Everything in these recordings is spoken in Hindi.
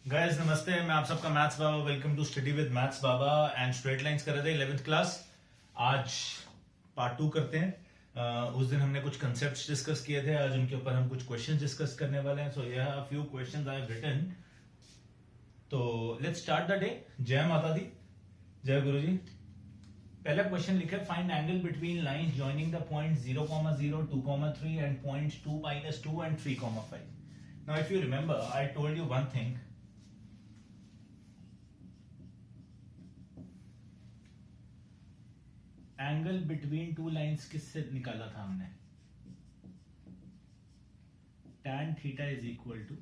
गाइस नमस्ते, मैं आप सबका maths Baba. Welcome to study with maths Baba and straight lines कर रहे थे 11th क्लास। आज पार्ट 2 करते हैं। उस दिन हमने कुछ कंसेप्ट्स डिस्कस किए थे, आज उनके ऊपर हम कुछ क्वेश्चंस डिस्कस करने वाले हैं। So here are few questions I have written. तो लेट्स स्टार्ट द डे। जय माता दी, जय गुरुजी। पहला क्वेश्चन लिखा है, find angle between lines joining the point 0,0, 2,3 and points 2, -2 and 3,5। Now if you remember, I told you one thing. Angle between two lines किससे निकाला था हमने? tan theta is equal to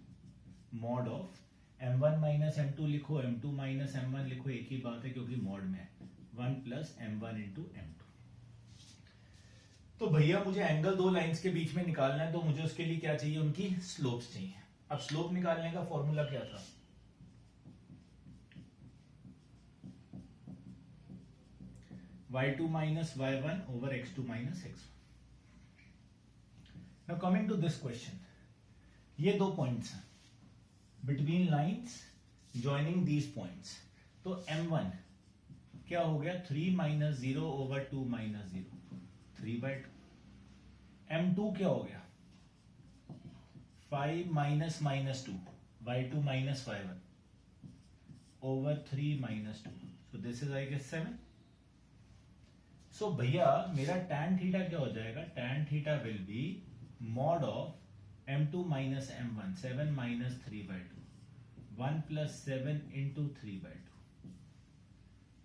mod of m1 minus m2 लिखो, m2 माइनस m1 लिखो, एक ही बात है क्योंकि मॉड में है 1 प्लस m1 इंटू m2। तो भैया मुझे एंगल दो लाइंस के बीच में निकालना है, तो मुझे उसके लिए क्या चाहिए? उनकी स्लोप्स चाहिए। अब स्लोप निकालने का फॉर्मूला क्या था? y2 minus y1 over x2 minus x1। Now coming to this question, ये दो पॉइंट्स हैं between lines joining these points। तो m1 क्या हो गया? 3 minus 0 over 2 minus 0, 3/2। m2 क्या हो गया? 5 minus minus 2, y2 minus y1 over 3 minus 2। So this is I guess 7। सो भैया मेरा tan थीटा क्या हो जाएगा? tan theta will be mod of m2 minus m1, 7 minus 3/2, 1 plus 7 into 3/2।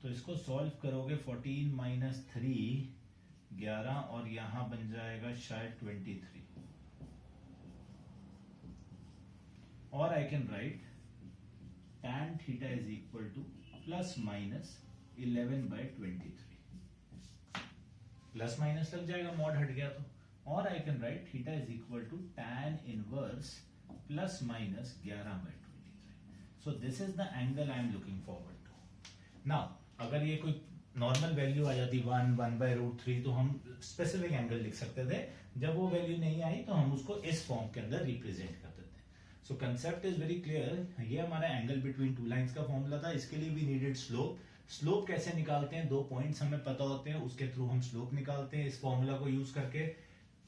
तो इसको सॉल्व करोगे, 14 माइनस 3 11, और यहां बन जाएगा शायद 23। और I can write tan theta is equal to plus minus 11/23। Plus minus लग जाएगा, मॉड हट गया तो। और I can write theta is equal to tan inverse plus minus 11/23। So this is the angle I am looking forward to. Now अगर ये कोई नॉर्मल वैल्यू आ जाती 1/√3 तो हम स्पेसिफिक एंगल लिख सकते थे। जब वो वैल्यू नहीं आई तो हम उसको इस फॉर्म के अंदर रिप्रेजेंट करते थे। सो कंसेप्ट इज वेरी क्लियर। ये हमारा एंगल बिटवीन टू लाइंस का फॉर्मूला था। इसके लिए वी नीडेड स्लोप। स्लोप कैसे निकालते हैं? दो पॉइंट्स हमें पता होते हैं, उसके थ्रू हम स्लोप निकालते हैं। इस फॉर्मूला को यूज करके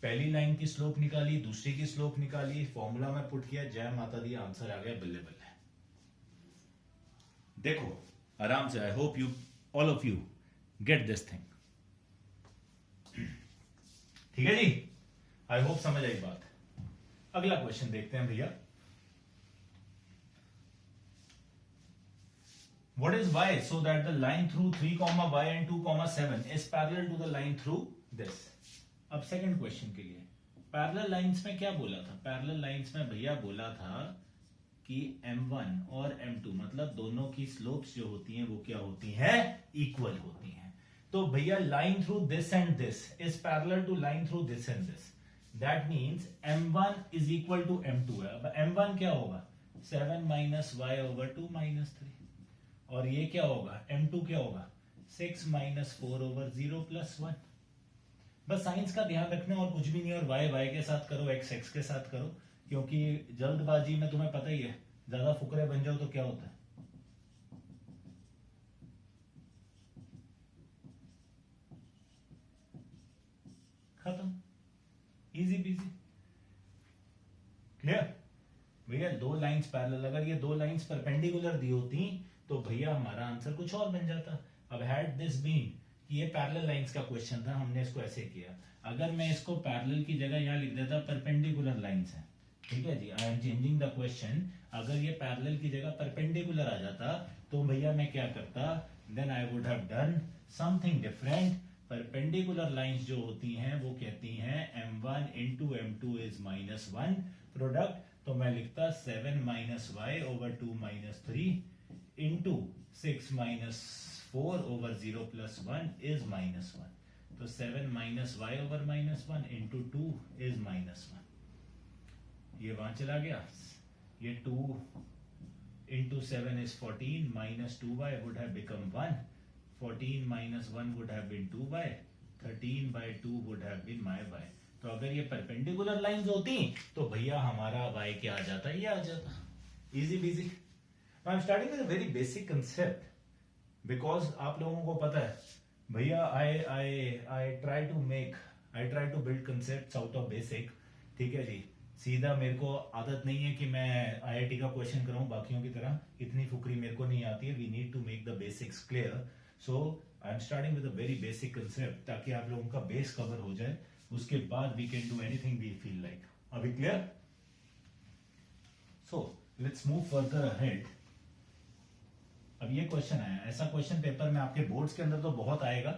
पहली लाइन की स्लोप निकाली, दूसरी की स्लोप निकाली, फॉर्मूला में पुट किया, जय माता दी, आंसर आ गया बल्ले बल्ले। देखो आराम से, आई hope you all of you get this thing. ठीक है जी, आई होप समझ आई बात। अगला क्वेश्चन देखते हैं भैया। What is y so that the line through 3, y and 2, 7 is parallel to the line through this। अब सेकंड क्वेश्चन के लिए पैरेलल लाइंस में क्या बोला था? पैरेलल लाइंस में भैया बोला था कि m1 और m2 मतलब दोनों की स्लोप्स जो होती हैं वो क्या होती हैं? इक्वल होती हैं। तो भैया line through this and this is parallel to line through this and this. That means m1 is equal to m2 है। अब m1 क्या होगा? 7 माइनस y ओवर 2 माइनस 3। और ये क्या होगा? m2 क्या होगा? 6 माइनस 4 ओवर 0 प्लस 1। बस साइंस का ध्यान रखना और कुछ भी नहीं। और y के साथ करो, x के साथ करो, क्योंकि जल्दबाजी में तुम्हें पता ही है, ज्यादा फुकरे बन जाओ तो क्या होता है? खत्म, इजी पीजी। क्लियर भैया? दो लाइंस पैरेलल, अगर ये दो लाइंस परपेंडिकुलर दी होती तो भैया हमारा आंसर कुछ और बन जाता। अब हैड दिस बीन कि ये पैरेलल लाइंस का क्वेश्चन था, हमने इसको ऐसे किया। अगर मैं इसको पैरेलल की जगह यहां लिख देता परपेंडिकुलर लाइंस है, ठीक है जी, I am changing the question. अगर ये पैरेलल की जगह परपेंडिकुलर आ जाता तो भैया मैं क्या करता? Then I would have done something different. Perpendicular lines जो होती हैं वो कहती हैं m1 into m2 is -1 product. तो मैं लिखता 7 minus y over 2 minus 3 into 6 minus 4 over 0 plus 1 is -1। तो 7 minus y over -1 into 2 is -1। ये वहां चला गया। ये 2 into 7 is 14 minus 2y would have become 1। 14 minus 1 would have been 2y। 13/2 would have been my y। तो अगर ये परपेंडिकुलर लाइंस होती तो भैया हमारा y क्या आ जाता? ये आ जाता। Easy busy. I am starting with a very basic concept because आप लोगों को पता है भैया I try to build concept out of basic. ठीक है जी. सीधा मेरे को आदत नहीं है कि मैं आईआईटी का क्वेश्चन कराऊं बाकियों की तरह. इतनी फुकरी मेरे को नहीं आती है. We need to make the basics clear. So I am starting with a very basic concept ताकि आप लोगों का बेस कवर हो जाए. उसके बाद we can do anything we feel like. अभी clear? So let's move further ahead. अब ये क्वेश्चन आया. ऐसा क्वेश्चन पेपर में आपके बोर्ड्स के अंदर तो बहुत आएगा.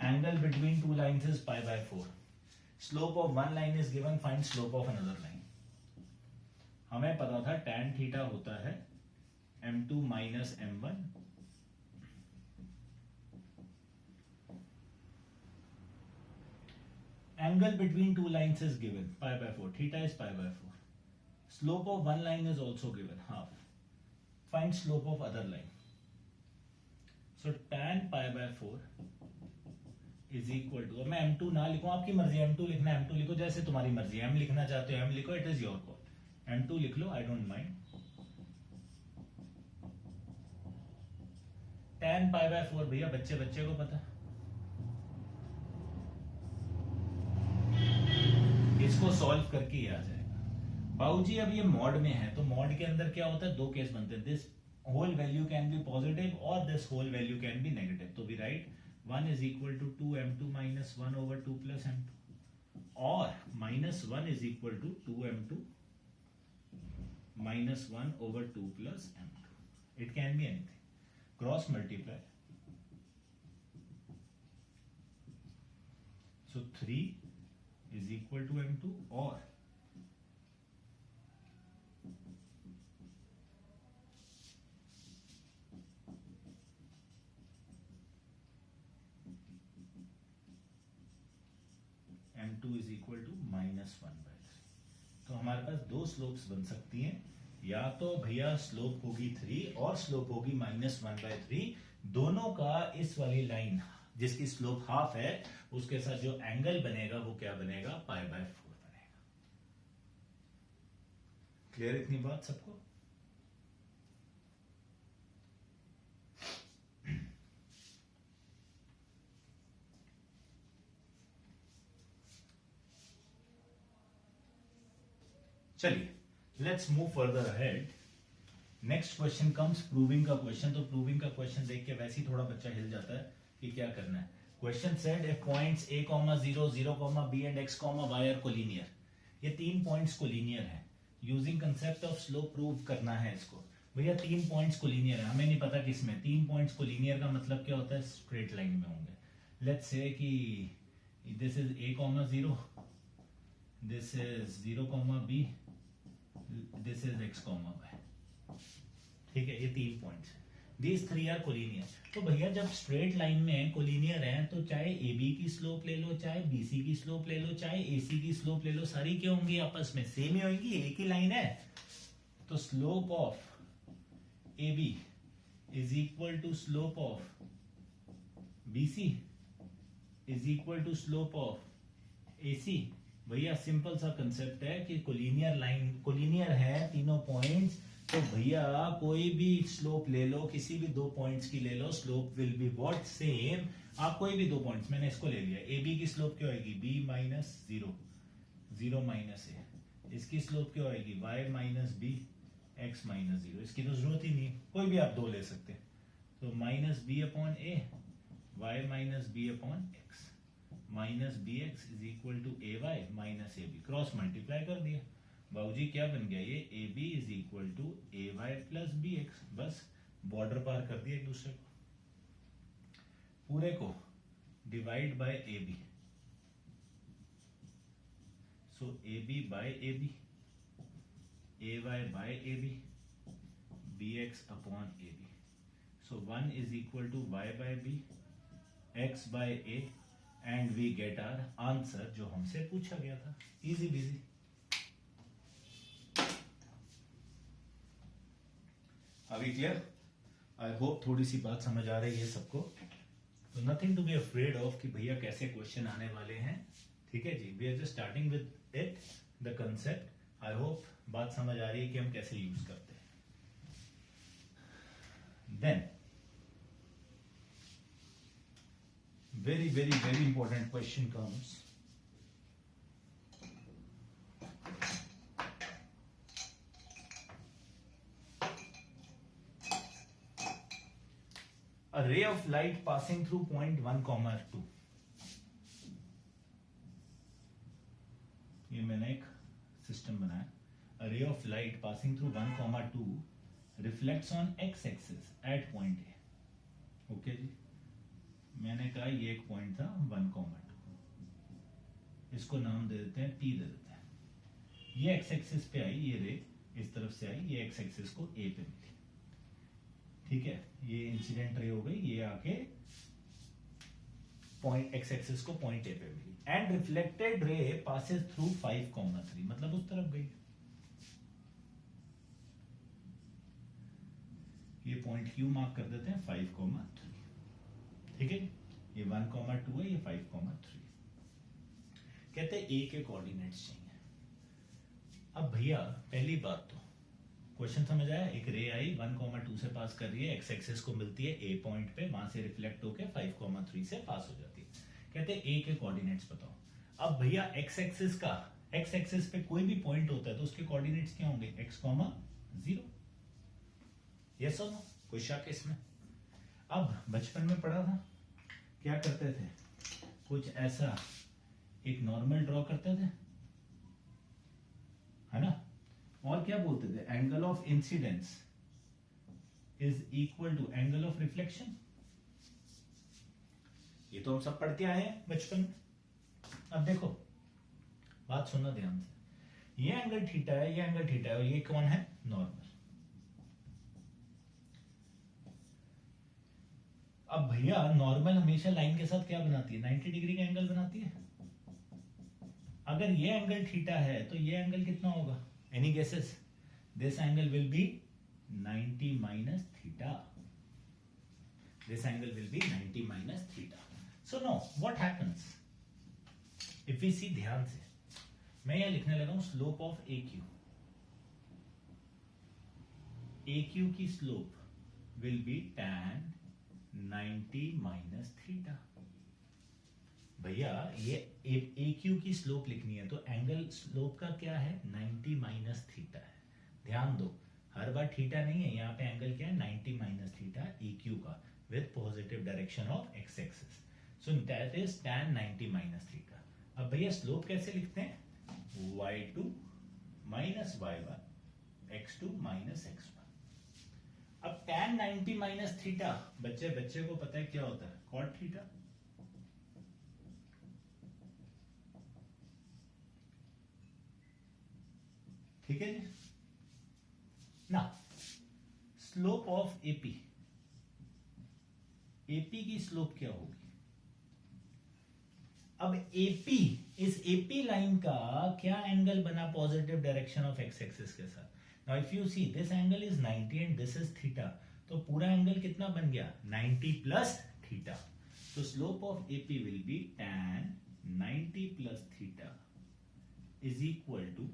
Angle between two lines is pi by 4. Slope of one line is given. Find slope of another line. हमें पता था tan थीटा होता है m2 minus m1. Angle between two lines is given pi by 4. Theta is pi by 4. Slope of one line is also given half. Find slope of other line. So tan pi by 4 is equal to. मैं m2 ना लिखूं, आपकी मर्जी. m2 लिखना है m2 लिखो, जैसे तुम्हारी मर्जी. m लिखना चाहते हो m लिखो, it is your call. m2 लिख लो, I don't mind. tan pi by 4 भैया बच्चे बच्चे को पता. इसको सॉल्व करके ही आ जाएगा. बाबूजी अब ये मॉड में है तो मॉड के अंदर क्या होता है, दो केस बनते हैं. This whole value can be positive और this whole value can be negative. तो we write 1 is equal to 2m2 minus 1 over 2 plus m2, or minus 1 is equal to 2m2 minus 1 over 2 plus m2. It can be anything. Cross multiply. So 3 is equal to m2 or m2 is equal to minus 1 by 3. तो हमारे पास दो स्लोप्स बन सकती हैं. या तो भैया स्लोप होगी 3 और स्लोप होगी minus 1 by 3. दोनों का इस वाली लाइन जिसकी स्लोप हाफ है उसके साथ जो एंगल बनेगा वो क्या बनेगा, पाई बाय 4 बनेगा. क्लियर इतनी बात सबको? चलिए let's move further ahead. Next question comes proving का क्वेश्चन. तो प्रूविंग का क्वेश्चन देख के वैसे ही थोड़ा बच्चा हिल जाता है कि क्या करना है. Question said if points a, 0, 0, b and x, y are collinear. ये तीन पॉइंट्स कोलिनियर हैं. Using concept of slope prove करना है इसको. भैया तीन पॉइंट्स कोलिनियर है, हमें नहीं पता किसमें. तीन पॉइंट्स कोलिनियर का मतलब क्या होता है, स्ट्रेट लाइन में होंगे. लेट्स से कि this is a, 0, this is 0, b, this is x, y. ठीक है, ये तीन पॉइंट्स हैं. These three are collinear. तो भैया जब स्ट्रेट लाइन में कोलिनियर है तो चाहे AB की स्लोप ले लो, चाहे BC की स्लोप ले लो, चाहे AC की स्लोप ले लो, सारी क्या होंगी आपस में, सेम ही होंगी. एक ही लाइन है. तो slope of AB is equal to slope of BC is equal to slope of AC. भैया सिंपल सा कंसेप्ट है कि कोलिनियर लाइन, कोलिनियर है तीनों पॉइंट्स. तो भैया कोई भी स्लोप ले लो, किसी भी दो पॉइंट्स की ले लो, slope will be what, same. आप कोई भी दो पॉइंट्स, मैंने इसको ले लिया. ए बी की स्लोप क्या होगी, b माइनस 0, 0 माइनस ए. इसकी स्लोप क्या होगी, y minus b, x minus 0. इसकी तो जरूरत ही नहीं, कोई भी आप दो ले सकते हैं. तो minus b upon a, y minus b upon x, minus b x is equal to a y minus a b. Cross multiply कर दिया. बाबूजी क्या बन गया, ये a b is equal to a y plus b x. बस बॉर्डर पार कर दिया एक दूसरे को. पूरे को divide by a B. So a b by a b, a y by a b, b x upon A B. So 1 is equal to Y by B, X by A, and we get our answer जो हमसे पूछा गया था. Easy busy. अभी क्लियर? आई होप थोड़ी सी बात समझ आ रही है सबको. तो nothing to be afraid of कि भैया कैसे क्वेश्चन आने वाले हैं. ठीक है जी, we are just starting with it, the concept. I hope बात समझ आ रही है कि हम कैसे यूज करते हैं. Then very very very important question comes. A ray of light passing through point 1, 2. ये मैंने एक सिस्टम बनाया. A ray of light passing through 1, 2 reflects on x axis at point A. Okay जी, मैंने कहा ये एक पॉइंट था 1, 2. इसको नाम दे देते हैं P दे देते हैं. ये x एक्सिस पे आई, ये रे इस तरफ से आई, ये x एक्सिस को A पे मिली. ठीक है, ये इंसिडेंट रे हो गई, ये आके पॉइंट x एक्सिस को पॉइंट A पे मिली. And reflected ray passes through 5, 3, मतलब उस तरफ गई. ये पॉइंट Q मार्क कर देते हैं 5, 3. ठीक है, ये 1, 2 है, ये 5, 3. कहते हैं A के कोऑर्डिनेट्स चाहिए. अब भैया पहली बात तो क्वेश्चन समझ आया. एक रे आई 1, 2 से पास कर रही है, एक्स एक्सिस को मिलती है A पॉइंट पे, वहां से रिफ्लेक्ट होके 5, 3 से पास हो जाती है. कहते हैं A के कोऑर्डिनेट्स बताओ. अब भैया एक्स एक्सिस पे कोई भी पॉइंट होता है तो उसके कोऑर्डिनेट्स क्या होंगे? x, 0. यस और नो? कोई शक इसमें? अब बचपन में पढ़ा था, क्या करते थे? कुछ ऐसा एक नॉर्मल ड्रॉ करते थे, है ना, और क्या बोलते थे? Angle of incidence is equal to angle of reflection. ये तो हम सब पढ़ के आए हैं बचपन में. अब देखो, बात सुनना ध्यान से. ये एंगल थीटा है, ये एंगल थीटा है, और ये कौन है? नॉर्मल. अब भैया नॉर्मल हमेशा लाइन के साथ क्या बनाती है? 90 डिग्री का एंगल बनाती है. अगर ये एंगल थीटा है तो ये एंगल कितना होगा? Any guesses? This angle will B 90 minus theta. This angle will be 90 minus theta. So now what happens if we see, ध्यान से मैं यह लिखने लगा हूं स्लोप ऑफ AQ. AQ की slope will be tan 90 minus theta. भैया ये AQ की स्लोप लिखनी है तो एंगल स्लोप का क्या है? 90 माइनस थीटा है. ध्यान दो, हर बार थीटा नहीं है, यहाँ पे एंगल क्या है? 90 माइनस थीटा AQ का, with positive direction of x axis. So that is tan 90 minus theta. अब भैया स्लोप कैसे लिखते हैं? y2 minus y1 x2 minus x1. अब tan 90 minus theta बच्चे को पता है क्या होता है? cot theta. ठीक है जी. ना स्लोप ऑफ AP, AP की स्लोप क्या होगी? अब AP, इस AP लाइन का क्या एंगल बना positive direction of x axis के साथ? Now if you see this angle is 90 and this is theta, तो पूरा एंगल कितना बन गया? 90 प्लस थीटा. तो slope of AP will be tan 90 plus theta is equal to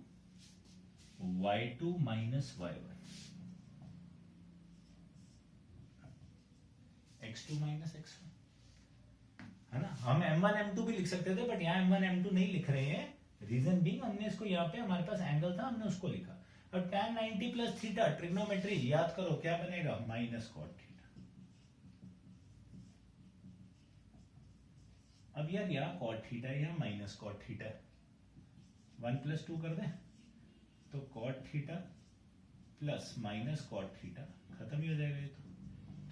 y2 minus y1 x2 minus x1, है ना. हम m1 m2 भी लिख सकते थे, बट यहाँ m1 m2 नहीं लिख रहे हैं. रीजन बीइंग हमने इसको यहाँ पे, हमारे पास एंगल था, हमने उसको लिखा. अब tan 90 प्लस थीटा, ट्रिग्नोमेट्री याद करो, क्या बनेगा? Minus cot theta. अब यार यहाँ कॉट थीटा है, यहाँ माइनस कॉट थीटा है. 1 प्लस 2 कर दे तो cot theta plus minus cot theta खत्म ही हो जाएगा. ये तो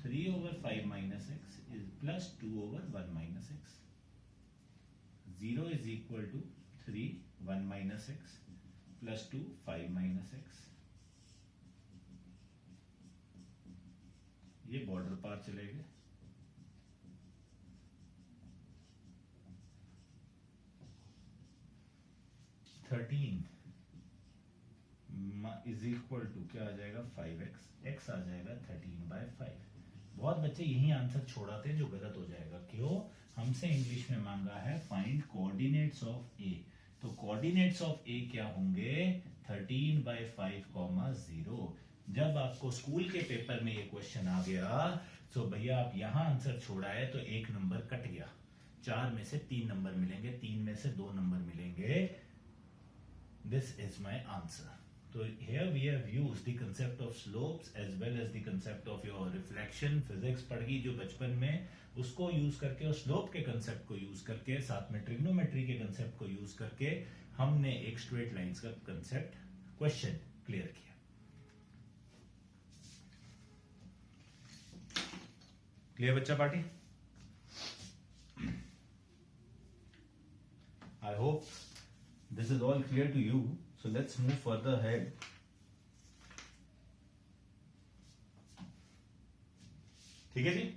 3/5 minus x is plus 2/1 minus x. 0 is equal to 3, 1 minus x plus 2, 5 minus x. ये बॉर्डर पार चले गए. थर्टीन इज इक्वल टू क्या आ जाएगा? 5x. x आ जाएगा 13/5. बहुत बच्चे यही आंसर छोड़ाते हैं जो गलत हो जाएगा. क्यों? हमसे इंग्लिश में मांगा है फाइंड कोऑर्डिनेट्स ऑफ A. तो कोऑर्डिनेट्स ऑफ A क्या होंगे? 13/5, 0. जब आपको स्कूल के पेपर में ये क्वेश्चन आ गया तो भैया आप यहां आंसर छोड़ा है तो 1 नंबर कट गया, 4 में से 3 नंबर मिलेंगे, 3 में से 2 नंबर मिलेंगे। This is my answer. तो here we have used the concept of slopes as well as the concept of your reflection। Physics पढ़ी जो बचपन में, उसको यूज करके और स्लोप के कंसेप्ट को यूज करके साथ में ट्रिग्नोमेट्री के कंसेप्ट को यूज करके हमने एक स्ट्रेट लाइंस का कंसेप्ट क्वेश्चन क्लियर किया। क्लियर बच्चा party? I hope this is all clear to you. So let's move further ahead. ठीक है जी?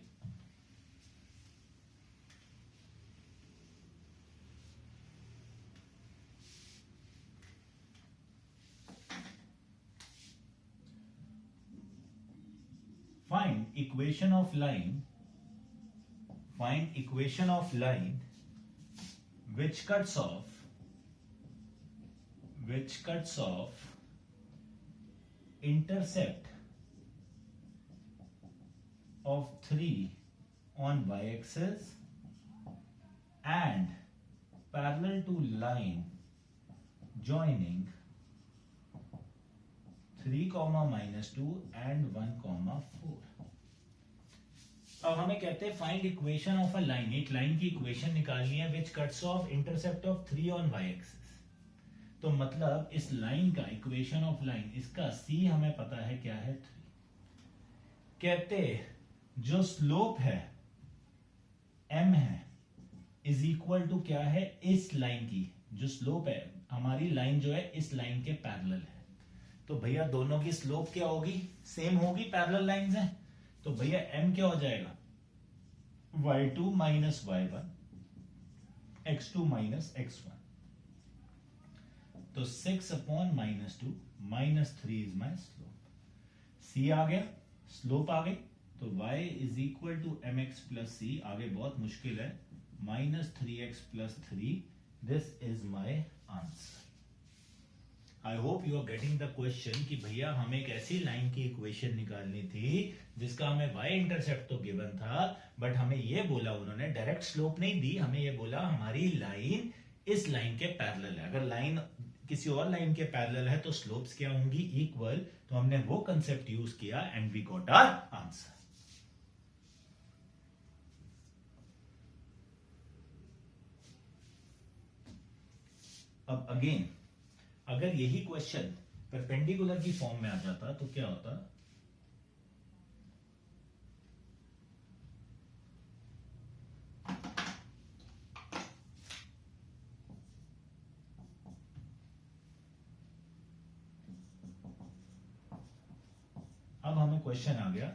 Find equation of line. Find equation of line which cuts off intercept of 3 on y-axis and parallel to line joining 3, -2 and 1, 4। अब हमें कहते हैं find equation of a line, एक लाइन की इक्वेशन निकालनी है which cuts off intercept of 3 on y axis. तो मतलब इस लाइन का इक्वेशन ऑफ लाइन, इसका सी हमें पता है क्या है 3। कहते जो स्लोप है m है इज इक्वल टू क्या है, इस लाइन की जो स्लोप है, हमारी लाइन जो है इस लाइन के पैरेलल है। तो भैया दोनों की स्लोप क्या होगी, सेम होगी, पैरेलल लाइंस हैं। तो भैया m क्या हो जाएगा, y2 minus y1, x2 minus x1। तो 6 upon -2 -3 is my slope. c आ गया, स्लोप आ गई, तो y is equal to mx plus c। आगे बहुत मुश्किल है, -3x plus 3। This is my answer. I hope you are getting the question कि भैया हमें एक ऐसी लाइन की इक्वेशन निकालनी थी जिसका हमें y इंटरसेप्ट तो गिवन था, बट हमें ये बोला, उन्होंने डायरेक्ट स्लोप नहीं दी, हमें ये बोला हमारी लाइन इस लाइन के पैरेलल है। अगर लाइन किसी और लाइन के पैरेलल है तो स्लोप्स क्या होंगी, इक्वल। तो हमने वो कंसेप्ट यूज किया and we got our answer. अब अगेन अगर यही क्वेश्चन परपेंडिकुलर की फॉर्म में आ जाता तो क्या होता, अब हमें क्वेश्चन आ गया,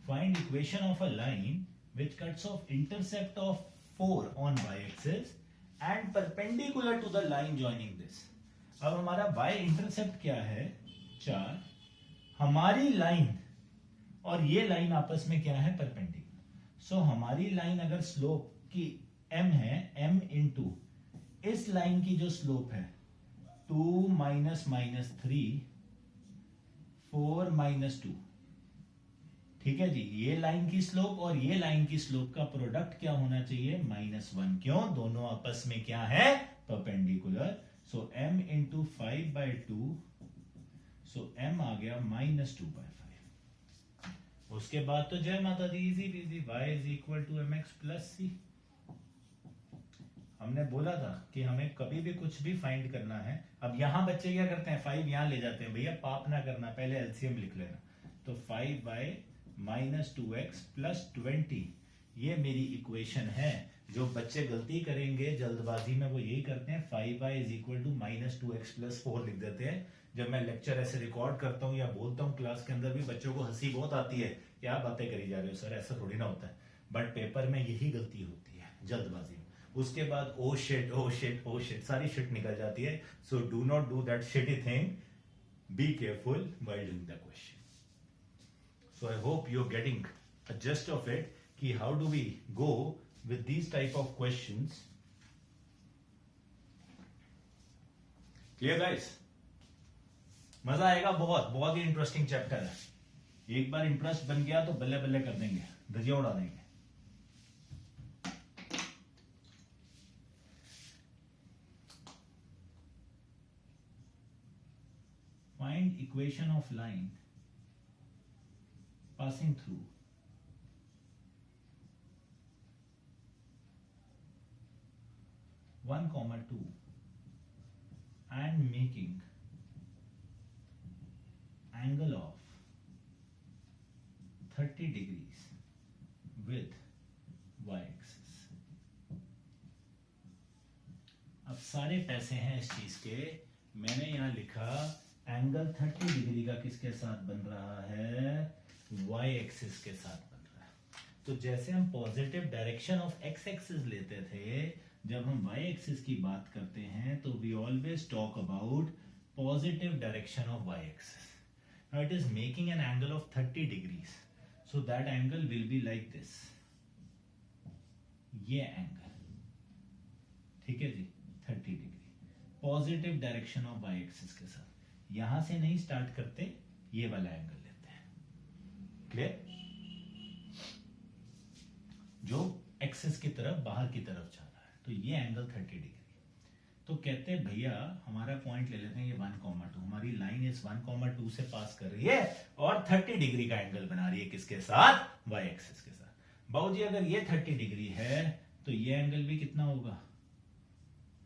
find equation of a line which cuts off intercept of 4 on y axis and perpendicular to the line joining this. अब हमारा y इंटरसेप्ट क्या है 4, हमारी लाइन और ये लाइन आपस में क्या है, परपेंडिकुलर। सो हमारी लाइन अगर स्लोप की m है, m इंटू इस लाइन की जो स्लोप है 2 -3 4 -2, ठीक है जी। ये लाइन की स्लोप और ये लाइन की स्लोप का प्रोडक्ट क्या होना चाहिए, -1। क्यों, दोनों आपस में क्या है, perpendicular. So m into 5/2, so m आ गया -2/5। उसके बाद तो जय माता दी, easy easy, y is equal to mx plus c। हमने बोला था कि हमें कभी भी कुछ भी फाइंड करना है। अब यहां बच्चे क्या करते हैं, 5 यहां ले जाते हैं, भैया पाप ना करना, पहले एलसीएम लिख लेना। तो 5/-2x प्लस 20 ये मेरी इक्वेशन है। जो बच्चे गलती करेंगे जल्दबाजी में वो यही करते हैं, 5y is equal to -2x plus 4 लिख देते हैं। जब मैं लेक्चर ऐसे रिकॉर्ड करता हूँ या बोलता हूँ क्लास के अंदर भी, बच्चों को हंसी बहुत आती है, क्या बातें करी जा रहे हो सर, ऐसा थोड़ी ना होता है। बट पेपर में यही गलती होती है, जल्दबाजी में। उसके बाद oh shit oh shit oh shit, सारी शिट निकल जाती है। So do not do that shitty thing, be careful while doing the question. So I hope you are getting a just of it कि how do we go with these type of questions। Clear guys? मजा आएगा, बहुत बहुत ही इंटरेस्टिंग चैप्टर है। एक बार इंटरेस्ट बन गया तो बल्ले बल्ले कर देंगे, धजिया उड़ा देंगे। Find equation of line passing through 1, 2 and making angle of 30 degrees with y-axis। अब सारे पैसे हैं इस चीज के, मैंने यहां लिखा एंगल 30 डिग्री का किसके साथ बन रहा है, y एक्सिस के साथ बन रहा है। तो जैसे हम positive direction of x axis लेते थे, जब हम y एक्सिस की बात करते हैं तो we always talk about positive direction of y axis. Now it is making an angle of 30 degrees, so that angle will be like this, ये एंगल, ठीक है जी, 30 degree positive direction of y axis के साथ। यहां से नहीं स्टार्ट करते, ये वाला एंगल लेते हैं, क्लियर, जो एक्सिस की तरफ बाहर की तरफ जा रहा है। तो ये एंगल 30 डिग्री। तो कहते हैं भैया हमारा पॉइंट ले लेते हैं, ये 1,2, हमारी लाइन इस 1,2 से पास कर रही है और 30 डिग्री का एंगल बना रही है, किसके साथ, y एक्सिस के साथ। बाबूजी अगर ये 30 डिग्री है तो ये एंगल भी कितना होगा,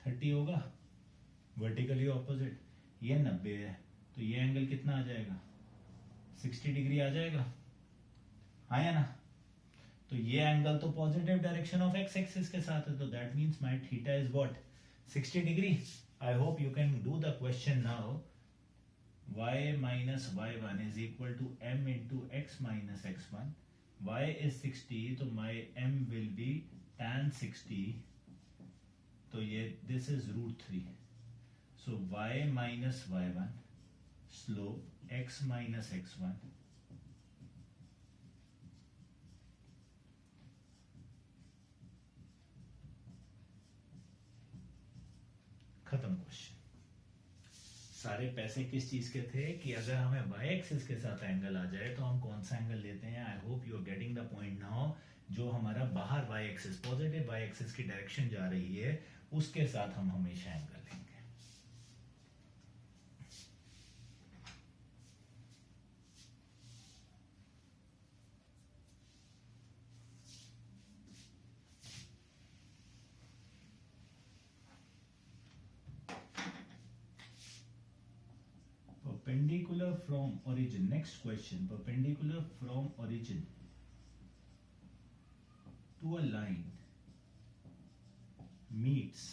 30 होगा, वर्टिकली ऑपोजिट। ये 90 है तो ये एंगल कितना आ जाएगा, 60 डिग्री आ जाएगा, आया ना। तो ये एंगल तो positive direction of x axis के साथ है, तो that means my theta is what, 60 degree. I hope you can do the question now. y minus y1 is equal to m into x minus x1. y is 60 तो my m will be tan 60, तो ये this is √3, so y minus y1 slope x minus x1 खत्म क्वेश्चन। सारे पैसे किस चीज के थे कि अगर हमें y एक्सिस के साथ एंगल आ जाए तो हम कौन सा एंगल लेते हैं। I hope you are getting the point now. जो हमारा बाहर y axis, positive y axis की डायरेक्शन जा रही है, उसके साथ हम हमेशा एंगल लेंगे। Perpendicular from origin. Next question. Perpendicular from origin to a line meets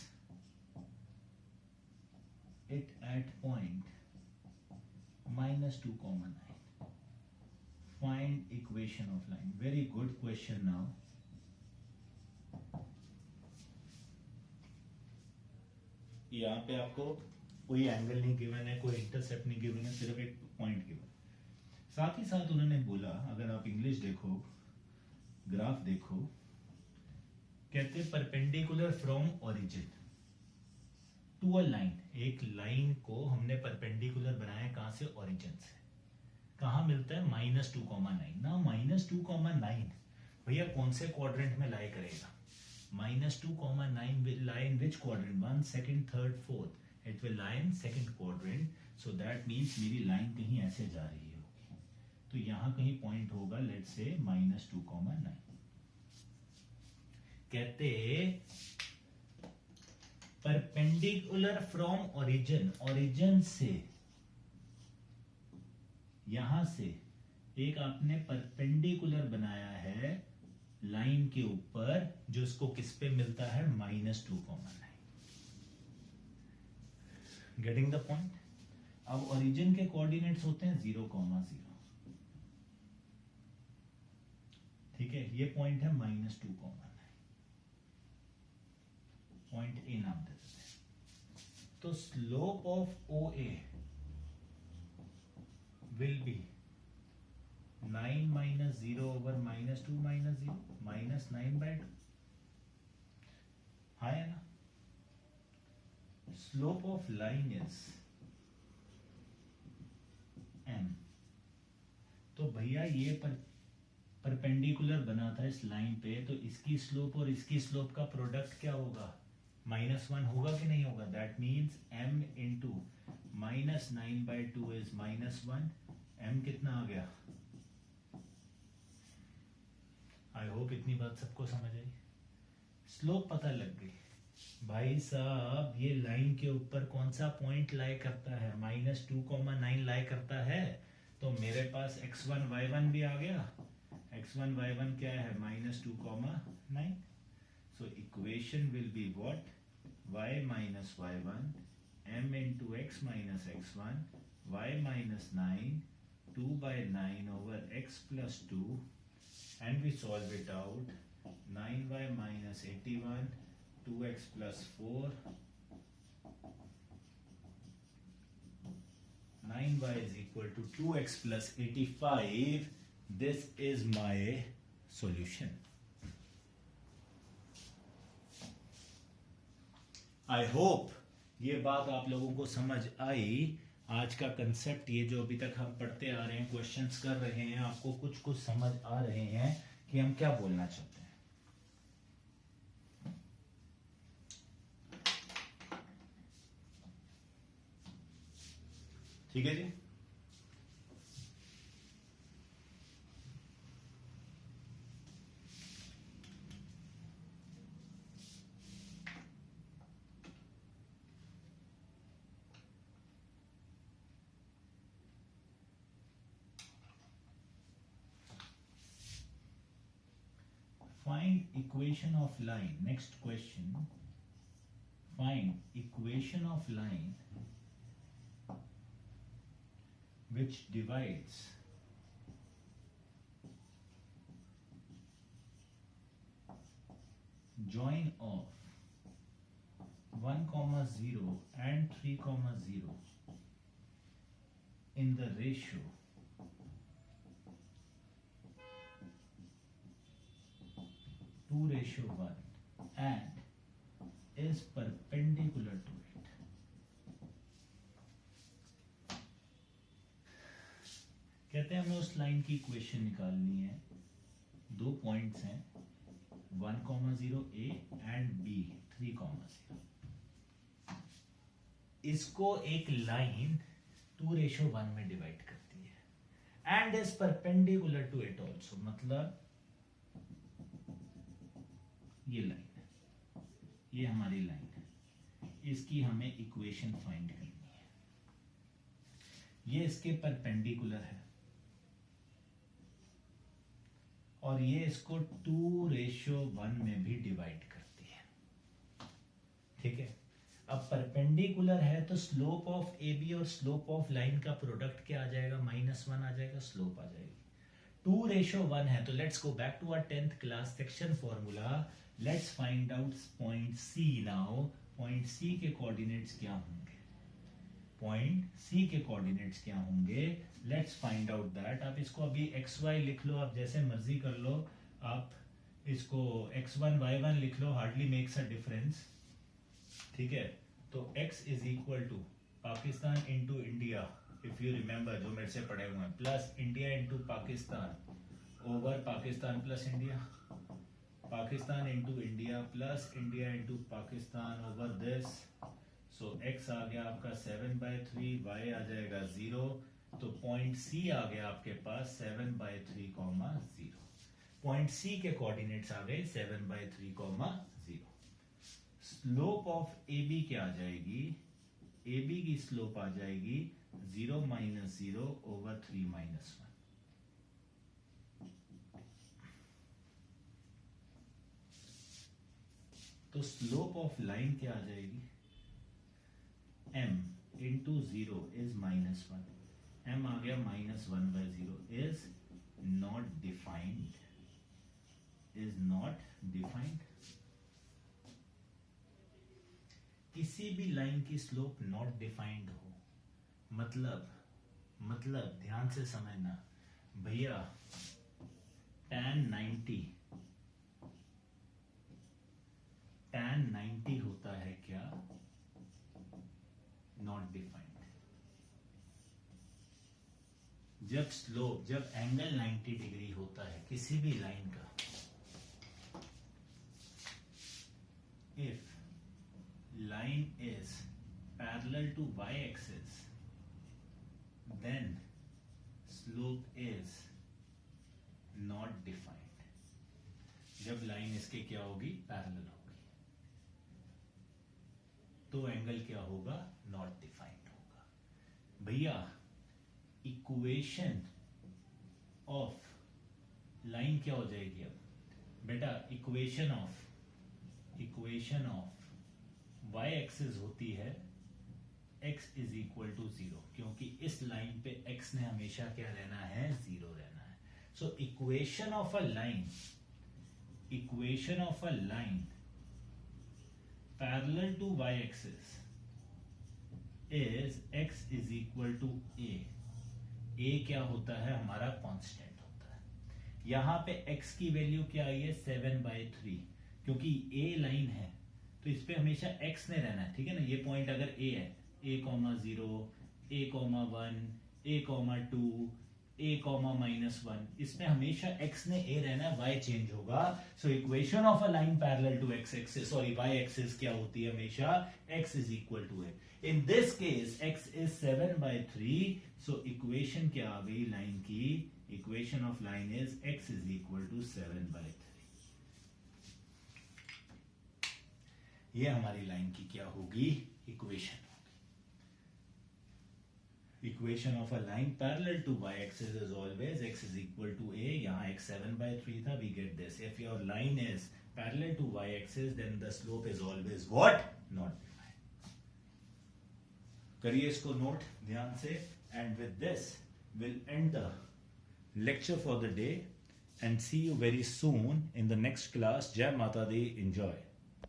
it at point -2, 9. Find equation of line. Very good question now. यहाँ पे आपको कोई एंगल नहीं गिवन है, कोई इंटरसेप्ट नहीं गिवन है, सिर्फ एक पॉइंट गिवन। साथ ही साथ उन्होंने बोला, अगर आप इंग्लिश देखो, ग्राफ देखो, कहते perpendicular from origin to a line. एक लाइन को हमने परपेंडिकुलर बनाया, कहां से, ओरिजिन से। कहां मिलता है, -2, 9 ना। -2, 9 भैया कौन से क्वाड्रेंट में लाई करेगा। -2, 9 will lie in which quadrant, 1, 2, 3, 4. It will lie in second quadrant, so that means मेरी लाइन कहीं ऐसे जा रही होगी, तो यहां कहीं पॉइंट होगा, लेट्स से -2, 9। कहते परपेंडिकुलर फ्रॉम ओरिजिन, ओरिजिन से, यहां से एक आपने परपेंडिकुलर बनाया है लाइन के ऊपर, जो इसको किस पे मिलता है, -2, 9। Getting the point. अब ओरिजिन के कोऑर्डिनेट्स होते हैं 0, 0, ठीक है। ये पॉइंट है -2, 9, पॉइंट ए नाम दे देते हैं। तो slope of O A will be 9 - 0 over -2 - 0, -9/2, हाँ है ना। Slope of line is m, तो तो भैया ये परपेंडिकुलर बना था इस लाइन पे, तो इसकी स्लोप और इसकी स्लोप का प्रोडक्ट क्या होगा, -1 होगा कि नहीं होगा। That means m into -9/2 is -1। m कितना आ गया, आई होप इतनी बात सबको समझ आई। स्लोप पता लग गई भाई साहब। ये लाइन के ऊपर कौन सा पॉइंट लाई करता है, -2,9 लाई करता है। तो मेरे पास x1 y1 भी आ गया। x1 y1 क्या है, -2,9। So equation will be what, y minus y1 m into x minus x1 y minus 9 2/9 over x plus 2, and we solve it out, 9y minus 81 2x plus 4, 9y is equal to 2x plus 85. This is my solution. I hope ये बात आप लोगों को समझ आई। आज का कंसेप्ट, ये जो अभी तक हम पढ़ते आ रहे हैं, क्वेश्चंस कर रहे हैं, आपको कुछ कुछ समझ आ रहे हैं कि हम क्या बोलना चाहते हैं। ठीक है जी। Find equation of line. Next question. Find equation of line which divides join of 1, 0 and 3, 0 in the ratio 2:1 and is perpendicular to it. कहते हैं हमें उस लाइन की इक्वेशन निकालनी है। दो पॉइंट्स हैं 1, 0 A एंड B 3, 0। इसको एक लाइन 2:1 में डिवाइड करती है and is perpendicular to it also. मतलब ये लाइन है, ये हमारी लाइन है, इसकी हमें इक्वेशन फाइंड करनी है। ये इसके परपेंडिकुलर है और ये इसको 2:1 में भी डिवाइड करती है। ठीक है। अब परपेंडिकुलर है तो स्लोप ऑफ ए बी और स्लोप ऑफ लाइन का प्रोडक्ट क्या आ जाएगा, -1 आ जाएगा, स्लोप आ जाएगी। 2:1 है तो let's go back to our 10th class section formula. Let's find out point C now. Point C के कोऑर्डिनेट्स क्या होंगे, पॉइंट सी के कोऑर्डिनेट्स क्या होंगे, लेट्स फाइंड आउट दैट। आप इसको अभी xy लिख लो, आप जैसे मर्जी कर लो। आप इसको x1 y1 लिख लो, हार्डली मेक्स अ डिफरेंस। ठीक है। तो x is equal to Pakistan into India, if you remember जो मेरे से पढ़े हुए हैं, plus India into Pakistan over Pakistan plus India, Pakistan into India plus India into Pakistan over this. So x आ गया आपका 7/3, y आ जाएगा 0। तो पॉइंट C आ गया आपके पास 7/3, 0। पॉइंट C के कोऑर्डिनेट्स आ गए 7/3, 0। स्लोप ऑफ AB क्या आ जाएगी, AB की स्लोप आ जाएगी 0 - 0 ओवर 3 - 1। तो स्लोप ऑफ लाइन क्या आ जाएगी, m इंटू 0 इज -1। m आ गया -1/0 is not defined, is not defined. किसी भी लाइन की स्लोप नॉट डिफाइंड हो, मतलब ध्यान से समझना भैया, tan 90 होता है क्या, नॉट डिफाइंड। जब स्लोप, जब एंगल 90 डिग्री होता है किसी भी लाइन का, if line is parallel to y axis then slope is not defined. जब लाइन इसके क्या होगी, पैरेलल होगी, तो एंगल क्या होगा, नॉट डिफाइंड होगा। भैया इक्वेशन ऑफ लाइन क्या हो जाएगी अब बेटा, इक्वेशन ऑफ y एक्सिस होती है x इज इक्वल टू 0, क्योंकि इस लाइन पे x ने हमेशा क्या रहना है, 0 रहना है। So equation of a line parallel to y axis is x is equal to a क्या होता है, हमारा कांस्टेंट होता है। यहां पे x की वैल्यू क्या आई है, 7/3, क्योंकि a लाइन है तो इस पे हमेशा x ने रहना है, ठीक है ना। ये पॉइंट अगर a है, a, 0, a, 1, a, 2, a, -1, इसमें हमेशा x ने a रहना है, y चेंज होगा। So equation of a line parallel to x axis, sorry y axis क्या होती है, हमेशा x is equal to a। In this case x is 7/3, so equation क्या आ गई लाइन की, equation of line is x is equal to 7/3। ये हमारी लाइन की क्या होगी, equation. Equation of a line parallel to y axis is always x is equal to a। यहां x 7/3 था, we get this. If your line is parallel to y axis then the slope is always what, not defined. करिए इसको नोट ध्यान से, and with this will end the lecture for the day and see you very soon in the next class. Jai Mata Di, enjoy.